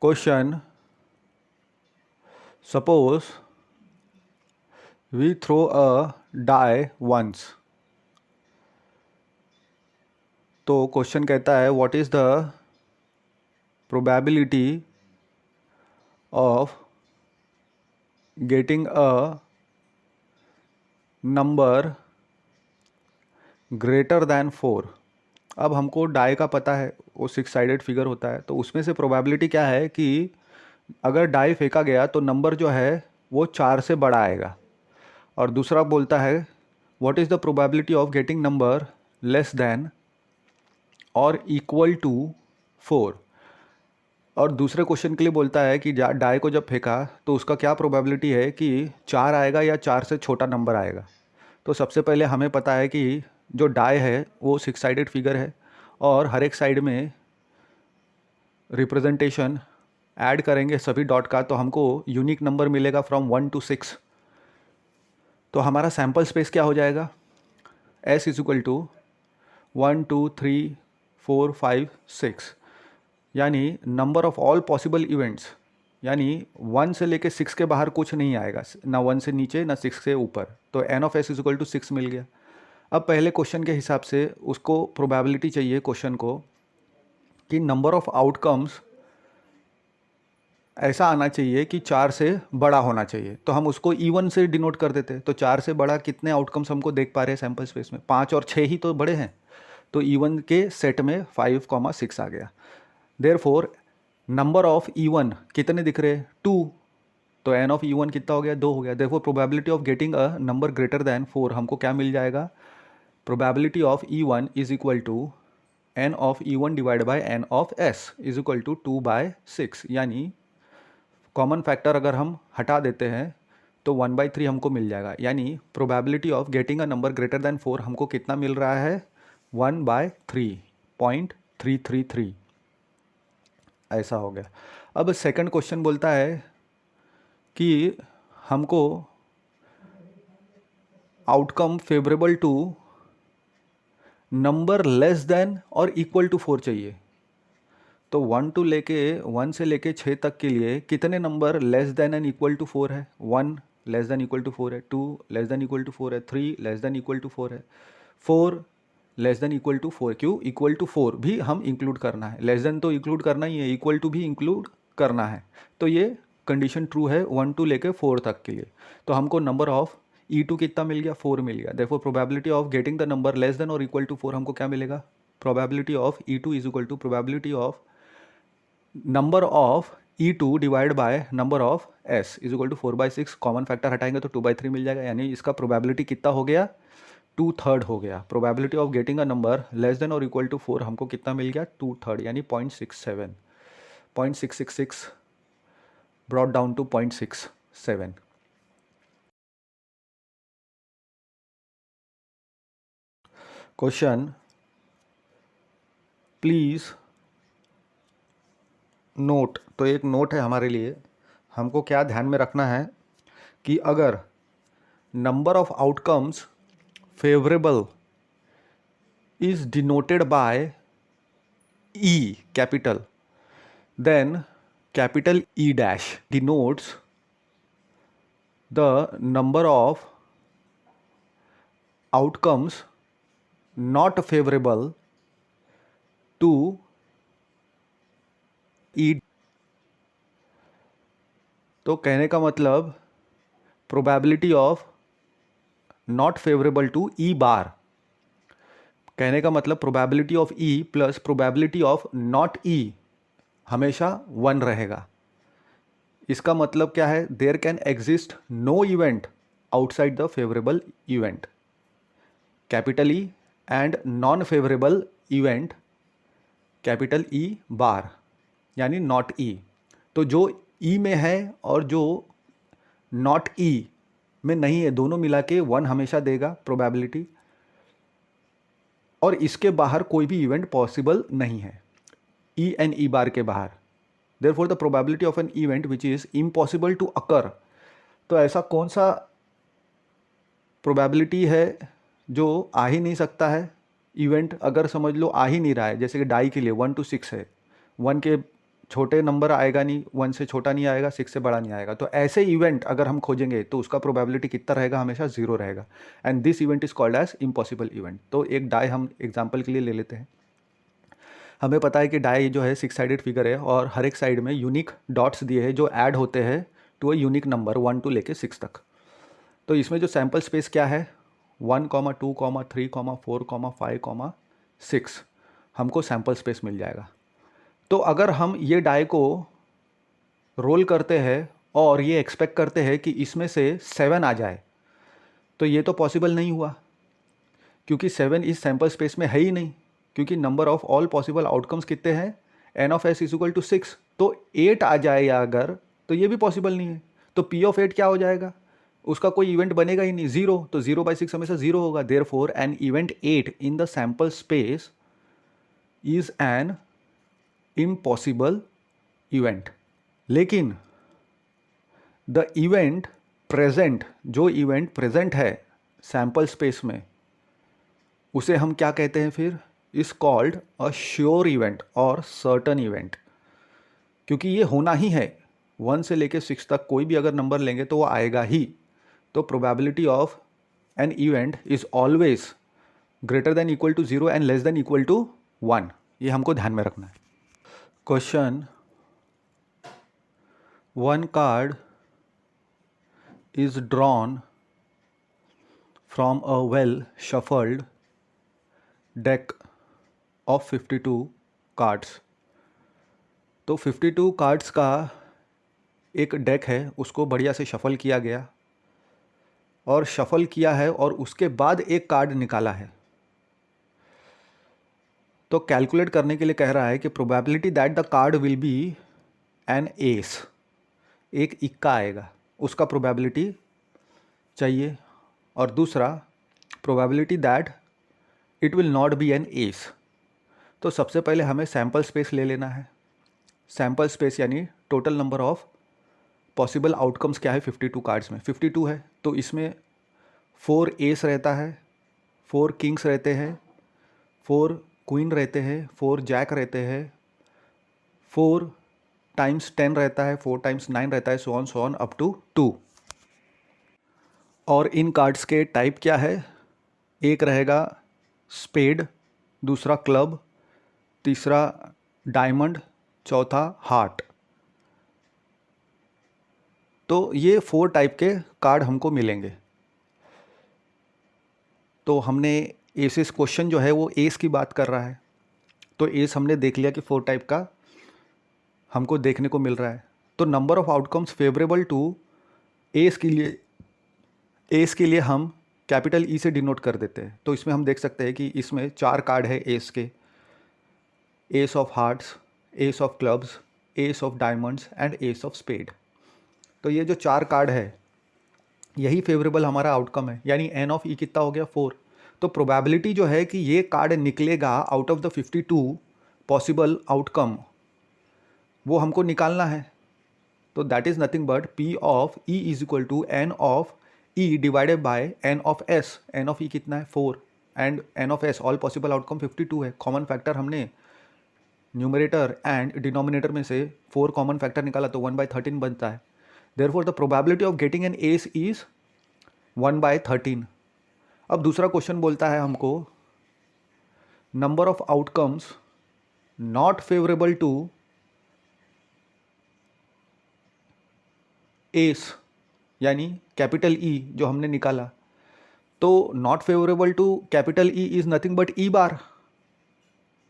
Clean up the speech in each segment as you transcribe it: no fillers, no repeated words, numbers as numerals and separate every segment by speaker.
Speaker 1: Question: Suppose we throw a die once. तो question कहता है what is the probability of getting a number greater than 4। अब हमको die का पता है, वो 6 साइडेड फिगर होता है, तो उसमें से प्रोबेबिलिटी क्या है कि अगर डाई फेंका गया तो नंबर जो है वो 4 से बड़ा आएगा। और दूसरा बोलता है what is the probability of getting number less than और इक्वल टू 4। और दूसरे क्वेश्चन के लिए बोलता है कि डाई को जब फेंका तो उसका क्या प्रोबेबिलिटी है कि 4 आएगा या 4 से छोटा नंबर आएगा। तो सबसे पहले हमें पता है कि जो डाई है वो 6 साइडेड फिगर है और हर एक साइड में रिप्रेजेंटेशन ऐड करेंगे सभी डॉट का, तो हमको यूनिक नंबर मिलेगा फ्रॉम 1 to 6। तो हमारा सैम्पल स्पेस क्या हो जाएगा, S इज इक्वल टू 1 2 3 4 5 6, यानी number of all possible events, यानी 1 से लेके 6 के बाहर कुछ नहीं आएगा, ना 1 से नीचे ना 6 से ऊपर। तो n of s is equal to 6 मिल गया। अब पहले क्वेश्चन के हिसाब से उसको प्रोबेबिलिटी चाहिए क्वेश्चन को कि नंबर ऑफ आउटकम्स ऐसा आना चाहिए कि 4 से बड़ा होना चाहिए। तो हम उसको E1 से डिनोट कर देते। तो 4 से बड़ा कितने आउटकम्स हमको देख पा रहे हैं सैम्पल स्पेस में, 5 और 6 ही तो बड़े हैं। तो E1 के सेट में 5, 6 आ गया। देयरफॉर नंबर ऑफ E1 कितने दिख रहे हैं, 2। तो n ऑफ E1 कितना हो गया, 2 हो गया। Therefore probability of getting a number greater than 4 हमको क्या मिल जाएगा, probability of E1 is equal to n of E1 divide by n of s is equal to 2/6। यानी कॉमन फैक्टर अगर हम हटा देते हैं तो 1/3 हमको मिल जाएगा। यानी probability of getting a number greater than 4 हमको कितना मिल रहा है, 1/3.333। ऐसा हो गया। अब सेकंड क्वेश्चन बोलता है कि हमको outcome favourable to number less than और इक्वल टू 4 चाहिए। तो 1 से लेके 6 तक के लिए कितने number less than and equal to 4 है, 1 लेस देन इक्वल टू 4 है, 2 लेस देन इक्वल टू 4 है, 3 लेस देन इक्वल टू 4 है, 4 लेस देन इक्वल टू 4। क्यों, इक्वल टू 4 भी हम इंक्लूड करना है, लेस देन तो इंक्लूड करना ही है, इक्वल टू भी इंक्लूड करना है। तो ये कंडीशन ट्रू है 1 to लेके 4 तक के लिए। तो हमको नंबर ऑफ E2 कितना मिल गया, 4 मिल गया। देखो probability of getting the number less than और इक्वल टू 4 हमको क्या मिलेगा, probability of E2 is equal to probability of number of E2 divide by number of S is equal to 4/6। Common factor हटाएंगे तो 2/3 मिल जाएगा। यानी इसका प्रोबेबिलिटी कितना हो गया, 2/3 हो गया। Probability of getting a number less than और इक्वल टू 4 हमको कितना मिल गया, 2/3, यानी 0.67, 0.666 brought down to 0.67। Question, please note. तो एक नोट है हमारे लिए, हमको क्या ध्यान में रखना है कि अगर number of outcomes favourable is denoted by E capital, then capital E dash denotes the number of outcomes not favorable to E। तो कहने का मतलब probability of not favourable to E bar, कहने का मतलब probability of E plus probability of not E हमेशा 1 रहेगा। इसका मतलब क्या है, there can exist no event outside the favourable event, capital E, and non favourable event capital E bar, यानी नॉट E। तो जो E में है और जो नॉट E में नहीं है, दोनों मिला के 1 हमेशा देगा प्रोबेबिलिटी, और इसके बाहर कोई भी इवेंट पॉसिबल नहीं है, E एंड E बार के बाहर। Therefore the probability of an event which is impossible to occur, तो ऐसा कौन सा प्रोबेबिलिटी है जो आ ही नहीं सकता है, इवेंट अगर समझ लो आ ही नहीं रहा है, जैसे कि डाई के लिए 1 to 6 है, 1 के छोटे नंबर आएगा नहीं, 1 से छोटा नहीं आएगा, 6 से बड़ा नहीं आएगा। तो ऐसे इवेंट अगर हम खोजेंगे तो उसका प्रोबेबिलिटी कितना रहेगा, हमेशा 0 रहेगा। And this event is called as impossible event. तो एक डाई हम एग्जाम्पल के लिए ले लेते हैं। हमें पता है कि डाई जो है 6 साइडेड फिगर है और हर एक साइड में यूनिक डॉट्स दिए हैं जो ऐड होते हैं to a unique number 1 to लेके 6 तक। तो इसमें जो सैम्पल स्पेस क्या है, 1, 2, 3, 4, 5, 6 हमको सैम्पल स्पेस मिल जाएगा। तो अगर हम ये डाई को रोल करते हैं और ये एक्सपेक्ट करते हैं कि इसमें से 7 आ जाए, तो ये तो पॉसिबल नहीं हुआ, क्योंकि 7 इस सैम्पल स्पेस में है ही नहीं, क्योंकि number of all possible outcomes कितने हैं, n of s is equal to 6। तो 8 आ जाए या अगर, तो ये भी पॉसिबल नहीं है। तो p ऑफ 8 क्या हो जाएगा, उसका कोई इवेंट बनेगा ही नहीं, 0। तो 0/6 हमेशा 0 होगा। Therefore an event 8 in the sample space is an impossible event. लेकिन द इवेंट प्रेजेंट, जो इवेंट प्रेजेंट है सैम्पल स्पेस में, उसे हम क्या कहते हैं फिर, is called a sure event और सर्टन इवेंट। क्योंकि ये होना ही है, 1 से लेके 6 तक कोई भी अगर नंबर लेंगे तो वो आएगा ही। तो probability of an event is always greater than equal to 0 and less than equal to 1। ये हमको ध्यान में रखना है। Question, 1 card is drawn from a well shuffled deck of 52 cards। तो 52 कार्ड्स का एक डेक है, उसको बढ़िया से शफल किया गया और शफल किया है और उसके बाद एक कार्ड निकाला है। तो कैलकुलेट करने के लिए कह रहा है कि probability that the card will be an ace, एक इक्का आएगा, उसका प्रोबेबिलिटी चाहिए। और दूसरा probability that it will not be an ace. तो सबसे पहले हमें सैम्पल स्पेस ले लेना है। सैम्पल स्पेस यानी total number of possible outcomes क्या है 52 कार्ड्स में, 52 है। तो इसमें 4 एस रहता है, 4 किंग्स रहते हैं, 4 क्वीन रहते हैं, 4 जैक रहते हैं, 4 टाइम्स 10 रहता है, 4 टाइम्स 9 रहता है, सो ऑन अप टू 2। और इन कार्ड्स के टाइप क्या है, एक रहेगा स्पेड, दूसरा क्लब, तीसरा डायमंड, चौथा हार्ट। तो ये 4 टाइप के कार्ड हमको मिलेंगे। तो हमने एसेस, क्वेश्चन जो है वो एस की बात कर रहा है, तो एस हमने देख लिया कि 4 टाइप का हमको देखने को मिल रहा है। तो number of outcomes favourable to ace के लिए हम कैपिटल ई से डिनोट कर देते हैं। तो इसमें हम देख सकते हैं कि इसमें 4 कार्ड है एस के, ace of hearts, ace of clubs, ace of diamonds and ace of spade. तो ये जो 4 कार्ड है यही फेवरेबल हमारा आउटकम है, यानी एन ऑफ ई कितना हो गया, 4। तो प्रोबेबिलिटी जो है कि ये कार्ड निकलेगा out of the 52 possible outcome, वो हमको निकालना है। तो that is nothing but P of E is equal to N of E divided by N of S. N of E कितना है, 4, and N of S all possible outcome 52 है। Common factor हमने numerator and denominator में से 4 common factor निकाला तो 1/13 बनता है। Therefore the probability of getting an ace is 1/13। अब दूसरा क्वेश्चन बोलता है हमको number of outcomes not favourable to ace, यानी कैपिटल ई जो हमने निकाला। तो not favourable to capital E is nothing but E bar.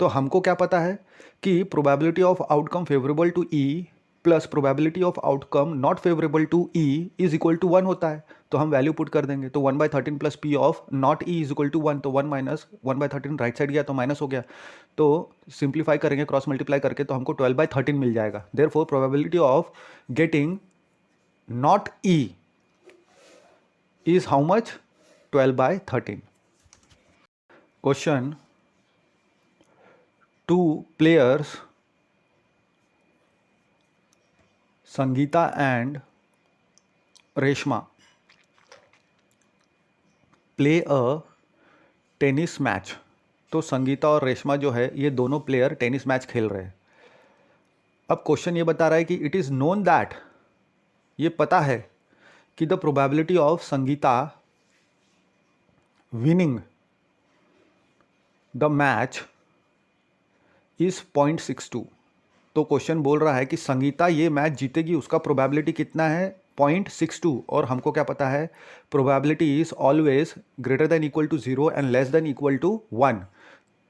Speaker 1: तो हमको क्या पता है कि probability of outcome favourable to E plus probability of outcome not favourable to E is equal to 1 होता है। तो हम वैल्यू पुट कर देंगे। तो 1/13 plus P of not E is equal to 1। तो 1 माइनस 1/13 राइट साइड गया तो माइनस हो गया। तो सिंप्लीफाई करेंगे क्रॉस मल्टीप्लाई करके तो हमको 12/13 मिल जाएगा। Therefore probability of getting not E is how much, 12/13। Question, 2 players Sangeeta and Reshma play a tennis match. तो संगीता और रेशमा जो है ये दोनों प्लेयर टेनिस मैच खेल रहे हैं अब क्वेश्चन ये बता रहा है कि इट इज़ नोन दैट, ये पता है कि the probability of Sangeeta winning the match is 0.62। तो क्वेश्चन बोल रहा है कि संगीता ये मैच जीतेगी, उसका प्रोबेबिलिटी कितना है 0.62, और हमको क्या पता है probability is always greater than equal to 0 and less than equal to 1।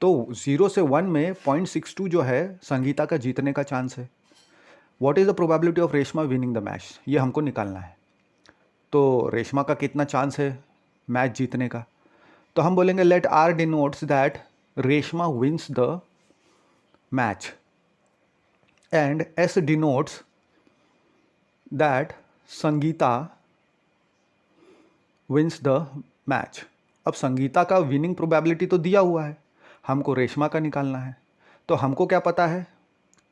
Speaker 1: तो 0 से 1 में 0.62 जो है संगीता का जीतने का चांस है। What is the probability of Reshma winning the match, ये हमको निकालना है। तो रेशमा का कितना चांस है मैच जीतने का, तो हम बोलेंगे let R denotes that Reshma wins the match and S denotes that Sangeeta wins the match। अब संगीता का विनिंग प्रोबेबिलिटी तो दिया हुआ है, हमको रेशमा का निकालना है। तो हमको क्या पता है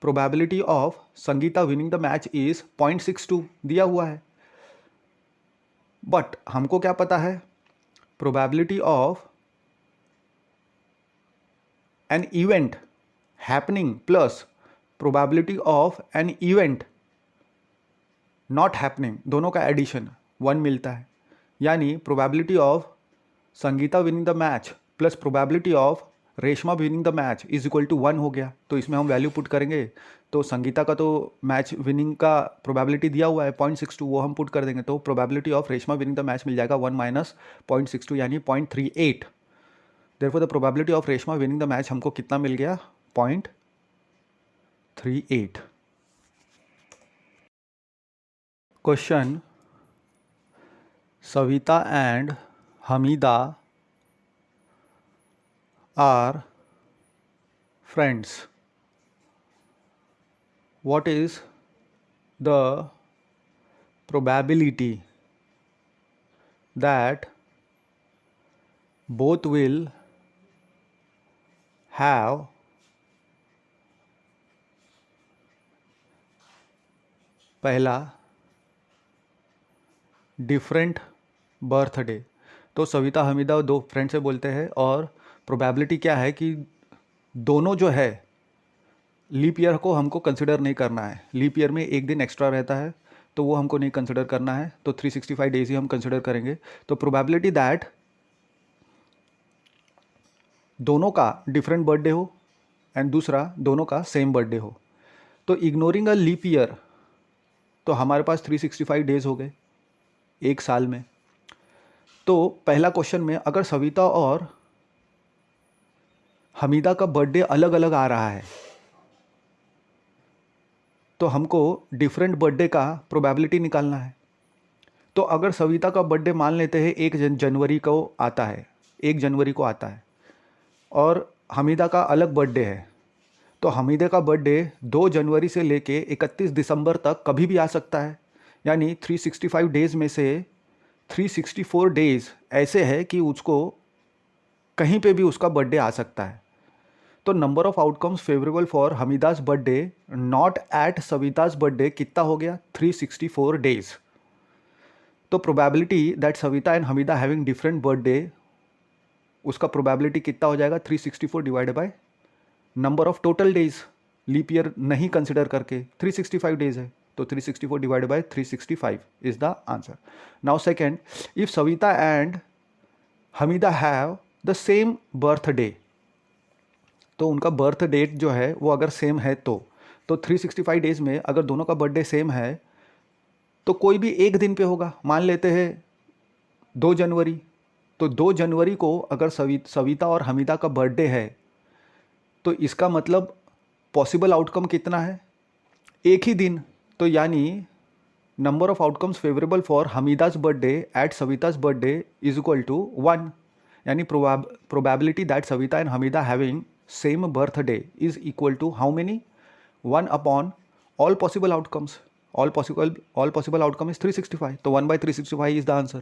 Speaker 1: probability of Sangeeta winning the match is 0.62 दिया हुआ है, बट हमको क्या पता है probability of an event happening plus probability of an event not happening, दोनों का एडिशन 1 मिलता है। यानी probability of Sangeeta winning the match plus probability of Reshma winning the match is equal to 1 हो गया। तो इसमें हम वैल्यू पुट करेंगे, तो संगीता का तो मैच विनिंग का प्रोबेबिलिटी दिया हुआ है 0.62, वो हम पुट कर देंगे। तो probability of Reshma winning the match मिल जाएगा 1 माइनस 0.62 यानी 0.38। Therefore the probability of Reshma winning the match हमको कितना मिल गया 0.38। Question Savita and Hamida are friends, what is the probability that both will have पहला डिफरेंट बर्थडे। तो सविता हमीदा दो फ्रेंड से बोलते हैं और प्रोबेबिलिटी क्या है कि दोनों जो है लीप ईयर को हमको कंसिडर नहीं करना है, लीप ईयर में एक दिन एक्स्ट्रा रहता है तो वो हमको नहीं कंसिडर करना है, तो 365 डेज ही हम कंसिडर करेंगे। तो प्रोबेबिलिटी दैट दोनों का डिफरेंट बर्थडे हो एंड दूसरा दोनों का सेम बर्थडे हो। तो इग्नोरिंग अ लीप ईयर, तो हमारे पास 365 डेज हो गए एक साल में। तो पहला क्वेश्चन में अगर सविता और हमीदा का बर्थडे अलग अलग आ रहा है तो हमको डिफरेंट बर्थडे का प्रोबेबिलिटी निकालना है। तो अगर सविता का बर्थडे मान लेते हैं 1 जनवरी को आता है, 1 जनवरी को आता है और हमीदा का अलग बर्थडे है, तो हमीदा का बर्थडे 2 जनवरी से लेके 31 दिसंबर तक कभी भी आ सकता है। यानी 365 डेज़ में से 364 डेज़ ऐसे है कि उसको कहीं पे भी उसका बर्थडे आ सकता है। तो number of outcomes favourable for Hamida's birthday not at Savita's birthday कितना हो गया 364 डेज। तो probability that Savita and Hamida having different birthday, उसका प्रोबेबिलिटी कितना हो जाएगा 364 divided by number of total days, leap year नहीं कंसिडर करके 365 डेज है, तो 364 divided by 365 is the answer. Now second, if Savita and Hamida have the same birthday, तो उनका बर्थ डेट जो है वो अगर सेम है तो 365 डेज़ में अगर दोनों का बर्थडे सेम है तो कोई भी एक दिन पे होगा। मान लेते हैं 2 जनवरी, तो 2 जनवरी को अगर सविता और हमीदा का बर्थडे है तो इसका मतलब पॉसिबल आउटकम कितना है, एक ही दिन। तो यानी number of outcomes favourable for Hamida's birthday at Savita's birthday is equal to 1। यानी probability that Savita and Hamida having same birthday is equal to how many 1 upon all possible outcomes, all possible outcome is 365, तो 1 by 365 is the answer।